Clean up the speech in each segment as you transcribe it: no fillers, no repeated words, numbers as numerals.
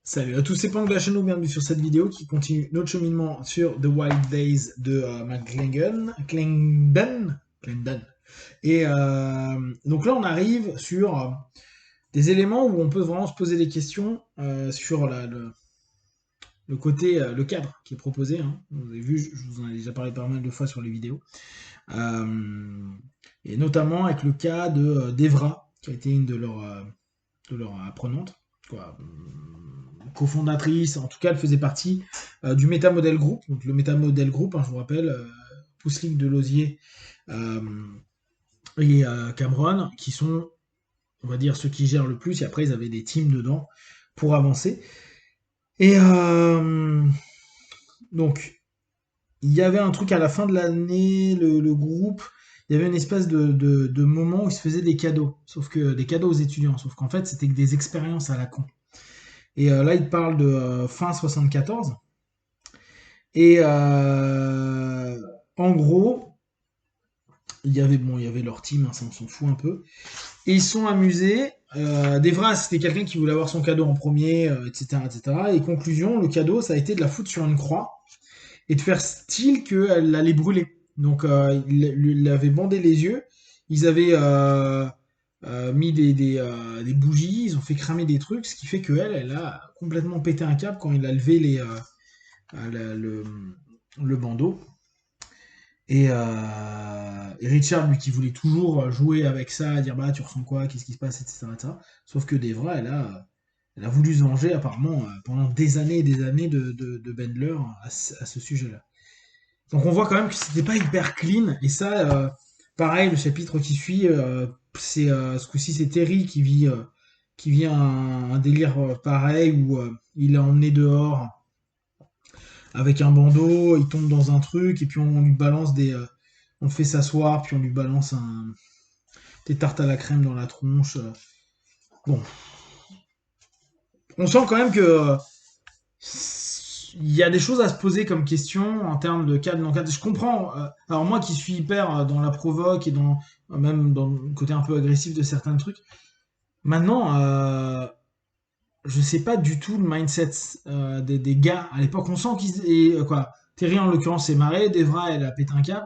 Salut à tous, c'est Pank de la chaîne, bienvenue sur cette vidéo qui continue notre cheminement sur The Wild Days de Clendon. Et donc là, on arrive sur des éléments où on peut vraiment se poser des questions sur le côté, le cadre qui est proposé, hein. Vous avez vu, je vous en ai déjà parlé pas mal de fois sur les vidéos. Euh, et notamment avec le cas de d'Evra, qui a été une de leurs apprenantes, quoi, cofondatrice, en tout cas elle faisait partie du Metamodel Group. Donc le Metamodel Group, hein, je vous rappelle, Pousselic, Delosier euh, et Cameron, qui sont, on va dire, ceux qui gèrent le plus, et après ils avaient des teams dedans pour avancer. Et donc, il y avait un truc à la fin de l'année, le groupe, il y avait une espèce de moment où ils se faisaient des cadeaux, sauf que des cadeaux aux étudiants, sauf qu'en fait c'était que des expériences à la con. Et là, il parle de fin 74. Et en gros, il y avait leur team, hein, ça on s'en fout un peu. Et ils sont amusés. Devra, c'était quelqu'un qui voulait avoir son cadeau en premier, etc., etc. Et conclusion, le cadeau, ça a été de la foutre sur une croix et de faire style qu'elle allait brûler. Donc, il avait bandé les yeux. Ils avaient mis des bougies, ils ont fait cramer des trucs, ce qui fait qu'elle, elle a complètement pété un câble quand il a levé le bandeau. Et Richard, lui qui voulait toujours jouer avec ça, dire bah tu ressens quoi, qu'est-ce qui se passe, etc., etc. Sauf que Devra, elle a voulu se venger apparemment pendant des années et des années de Bendler à ce sujet-là. Donc on voit quand même que c'était pas hyper clean. Et ça, pareil, le chapitre qui suit, c'est ce coup-ci c'est Terry qui vit un délire pareil où il est emmené dehors avec un bandeau, il tombe dans un truc, et puis on lui balance on le fait s'asseoir, puis on lui balance des tartes à la crème dans la tronche. Bon, on sent quand même que il y a des choses à se poser comme question en termes de cadre, non cadre. Je comprends. Alors moi qui suis hyper dans la provoque et même dans le côté un peu agressif de certains trucs. Maintenant, je sais pas du tout le mindset des gars à l'époque. On sent qu'ils quoi. Terry en l'occurrence s'est marré, Devra elle a pété un câble.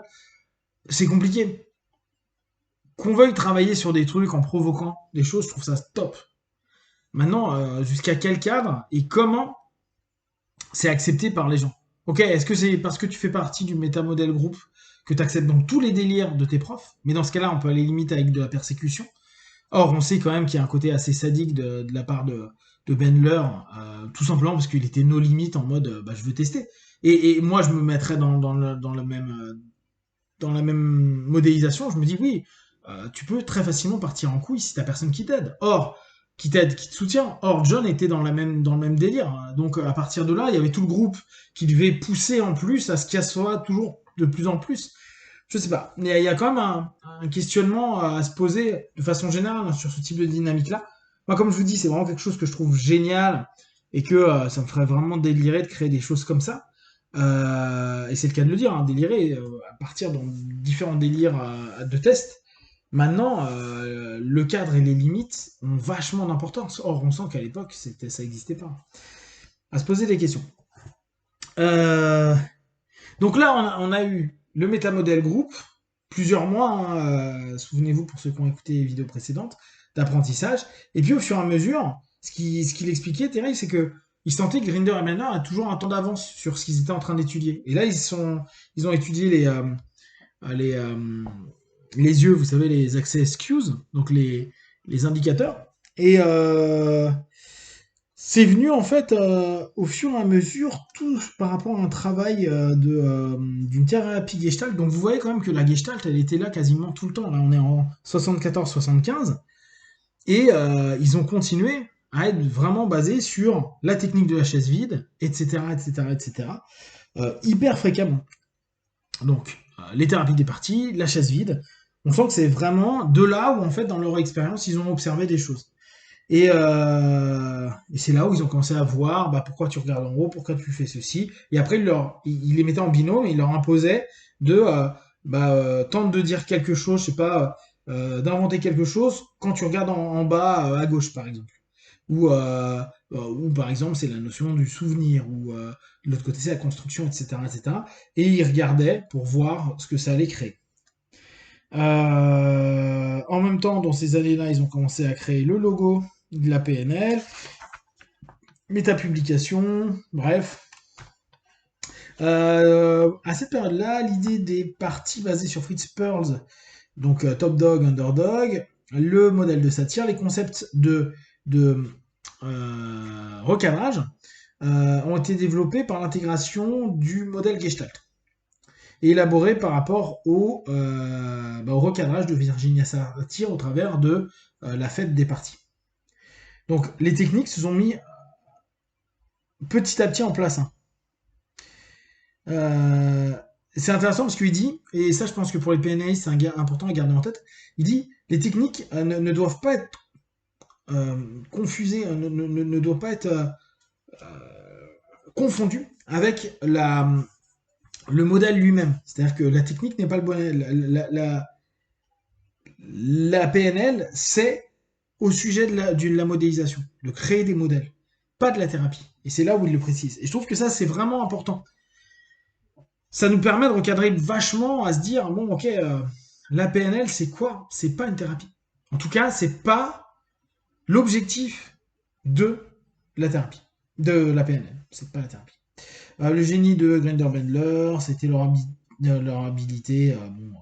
C'est compliqué. Qu'on veuille travailler sur des trucs en provoquant des choses, je trouve ça top. Maintenant, jusqu'à quel cadre et comment c'est accepté par les gens? Ok, est-ce que c'est parce que tu fais partie du métamodèle groupe que tu acceptes donc tous les délires de tes profs? Mais dans ce cas-là, on peut aller limite avec de la persécution. Or, on sait quand même qu'il y a un côté assez sadique de la part de Bendler, tout simplement parce qu'il était no limite en mode bah, je veux tester. Et moi, je me mettrais dans la même modélisation. Je me dis oui, tu peux très facilement partir en couille si t'as personne qui t'aide. Or, qui t'aide, qui te soutient. Or, John était dans le même délire. Donc, à partir de là, il y avait tout le groupe qui devait pousser en plus à ce qu'il soit toujours de plus en plus. Je sais pas. Il y a quand même un questionnement à se poser de façon générale sur ce type de dynamique-là. Moi, comme je vous dis, c'est vraiment quelque chose que je trouve génial et que ça me ferait vraiment délirer de créer des choses comme ça. Et c'est le cas de le dire, hein, délirer à partir de différents délires de tests. Maintenant, le cadre et les limites ont vachement d'importance. Or, on sent qu'à l'époque, ça n'existait pas. À se poser des questions. Euh, donc là, on a eu le métamodèle groupe, plusieurs mois, hein, souvenez-vous pour ceux qui ont écouté les vidéos précédentes, d'apprentissage. Et puis au fur et à mesure, ce qu'il expliquait, Thierry, c'est que il sentait que Grinder et Manor avaient toujours un temps d'avance sur ce qu'ils étaient en train d'étudier. Et là, ils ont étudié les, euh, les yeux, vous savez, les access cues, donc les indicateurs. Et c'est venu en fait au fur et à mesure, tout par rapport à un travail d'une thérapie gestalt. Donc vous voyez quand même que la gestalt, elle était là quasiment tout le temps. Là, on est en 74-75. Et ils ont continué à être vraiment basés sur la technique de la chaise vide, etc., etc., etc., hyper fréquemment. Donc, les thérapies des parties, la chaise vide, on sent que c'est vraiment de là où, en fait, dans leur expérience, ils ont observé des choses. Et c'est là où ils ont commencé à voir bah, pourquoi tu regardes en haut, pourquoi tu fais ceci. Et après, ils les mettaient en binôme et ils leur imposaient tente de dire quelque chose, je sais pas, d'inventer quelque chose quand tu regardes en bas à gauche, par exemple. Ou ou par exemple c'est la notion du souvenir, ou de l'autre côté c'est la construction, etc., etc. Et ils regardaient pour voir ce que ça allait créer. En même temps, dans ces années-là, ils ont commencé à créer le logo de la PNL, métapublication, bref. À cette période-là, l'idée des parties basées sur Fritz Perls, donc Top Dog, Underdog, le modèle de satire, les concepts de recadrage ont été développés par l'intégration du modèle Gestalt et élaborés par rapport au recadrage de Virginia Satir au travers de la fête des parties. Donc les techniques se sont mis petit à petit en place. Hein. C'est intéressant parce qu'il dit, et ça je pense que pour les PNA c'est important à garder en tête, il dit les techniques ne doivent pas être confusées, ne doivent pas être confondues avec le modèle lui-même. C'est-à-dire que la technique n'est pas le bon. La PNL, c'est au sujet de la modélisation, de créer des modèles, pas de la thérapie. Et c'est là où il le précise. Et je trouve que ça, c'est vraiment important. Ça nous permet de recadrer vachement à se dire, bon, ok, la PNL, c'est quoi? C'est pas une thérapie. En tout cas, c'est pas l'objectif de la thérapie, de la PNL. C'est pas la thérapie. Le génie de Grinder Bendler, c'était leur habilité, bon,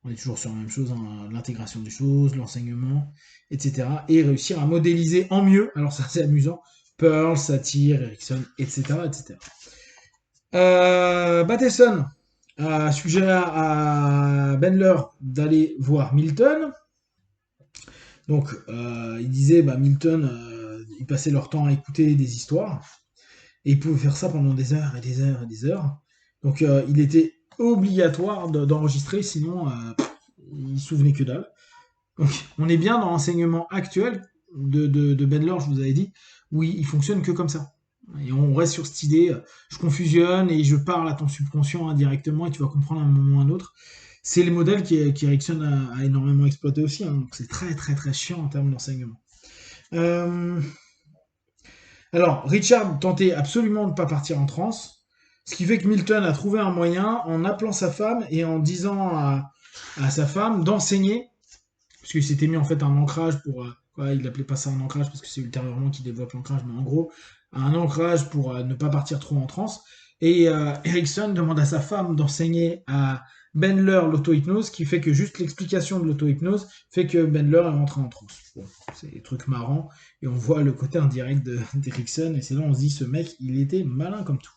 on est toujours sur la même chose, hein, l'intégration des choses, l'enseignement, etc. Et réussir à modéliser en mieux, alors ça c'est amusant, Pearl, Satir, Erickson, etc. etc. Bateson a suggéré à Bendler d'aller voir Milton. Donc, il disait, Milton, ils passaient leur temps à écouter des histoires, et ils pouvaient faire ça pendant des heures et des heures et des heures. Donc, il était obligatoire d'enregistrer, sinon, il se souvenait que dalle. Donc, on est bien dans l'enseignement actuel de Bendler, je vous avais dit, où il fonctionne que comme ça. Et on reste sur cette idée, je confusionne et je parle à ton subconscient indirectement et tu vas comprendre à un moment ou à un autre. C'est le modèle qu'Erickson a énormément exploité aussi, hein, donc c'est très très très chiant en termes d'enseignement. Alors, Richard tentait absolument de ne pas partir en transe, ce qui fait que Milton a trouvé un moyen en appelant sa femme et en disant à sa femme d'enseigner, parce qu'il s'était mis en fait un ancrage pour... il appelait pas ça un ancrage parce que c'est ultérieurement qu'il développe l'ancrage, mais en gros, un ancrage pour ne pas partir trop en transe. Et Erickson demande à sa femme d'enseigner à Bendler l'auto-hypnose, qui fait que juste l'explication de l'auto-hypnose fait que Bendler est rentré en transe. Bon, c'est des trucs marrants, et on voit le côté indirect d'Erickson, et c'est là on se dit, ce mec, il était malin comme tout.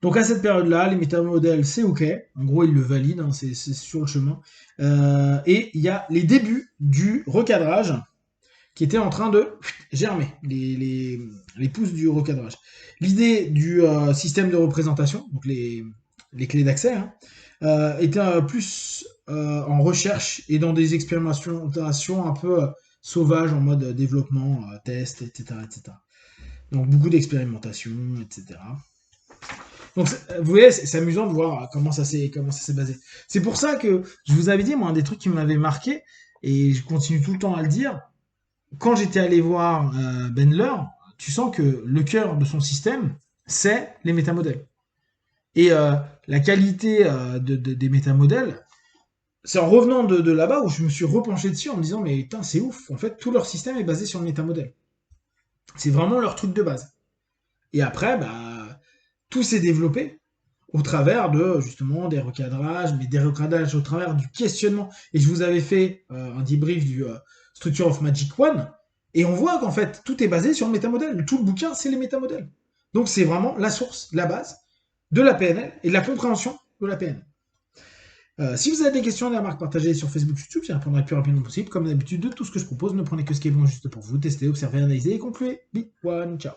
Donc à cette période-là, les métamodèles, c'est OK. En gros, ils le valident, hein, c'est sur le chemin. Et il y a les débuts du recadrage qui étaient en train de germer, les pousses du recadrage. L'idée du système de représentation, donc les clés d'accès, hein, était plus en recherche et dans des expérimentations un peu sauvages en mode développement, test, etc., etc. Donc beaucoup d'expérimentation, etc. Donc, vous voyez, c'est amusant de voir comment ça s'est basé. C'est pour ça que je vous avais dit, moi, un des trucs qui m'avait marqué, et je continue tout le temps à le dire, quand j'étais allé voir Bendler, tu sens que le cœur de son système, c'est les métamodèles. Et la qualité des métamodèles, c'est en revenant de là-bas où je me suis repenché dessus en me disant, mais putain, c'est ouf, en fait, tout leur système est basé sur le métamodèle. C'est vraiment leur truc de base. Et après, tout s'est développé au travers de justement des recadrages, mais des recadrages au travers du questionnement. Et je vous avais fait un debrief du Structure of Magic One, et on voit qu'en fait tout est basé sur le métamodèle. Tout le bouquin, c'est les métamodèles. Donc c'est vraiment la source, la base de la PNL et de la compréhension de la PNL. Si vous avez des questions, des remarques, partagées sur Facebook, YouTube, j'y répondrai le plus rapidement possible. Comme d'habitude, de tout ce que je propose, ne prenez que ce qui est bon juste pour vous. Testez, observez, analysez et concluez. Big one, ciao.